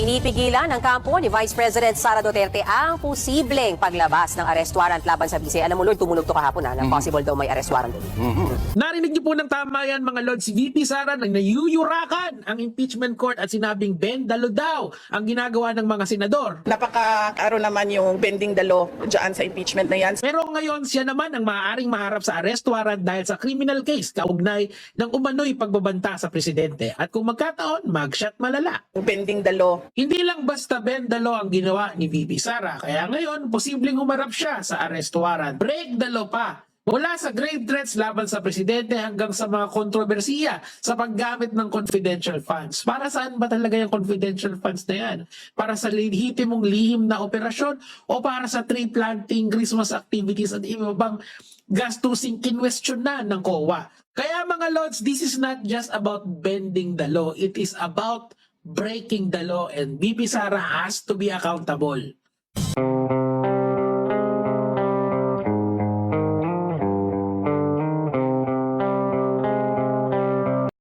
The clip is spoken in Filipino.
Pinipigilan ng kampo ni Vice President Sara Duterte ang posibleng paglabas ng arrest warrant laban sa vice. Alam mo, Lord, tumunog to kahapon na possible daw may arrest warrant. Narinig niyo po ng tama yan mga Lord, si VP Sara na nayuyurakan ang impeachment court at sinabing bendalo daw ang ginagawa ng mga senador. Napaka-aro naman yung bending the law dyan sa impeachment na yan. Pero ngayon siya naman ang maaaring maharap sa arrest warrant dahil sa criminal case kaugnay ng umano'y pagbabanta sa presidente. At kung magkataon, mag-shot malala. Bending the law. Hindi lang basta bendalo ang ginawa ni VP Sara, kaya ngayon posibleng humarap siya sa arrest warrant. Break the law pa. Mula sa grave threats laban sa presidente hanggang sa mga kontrobersiya sa paggamit ng confidential funds. Para saan ba talaga yung confidential funds na yan? Para sa lehitimong lihim na operasyon o para sa tree planting, Christmas activities at iba bang gastusing kinwestiyon na ng COA? Kaya mga Lords, this is not just about bending the law. It is about breaking the law, and VP Sara has to be accountable.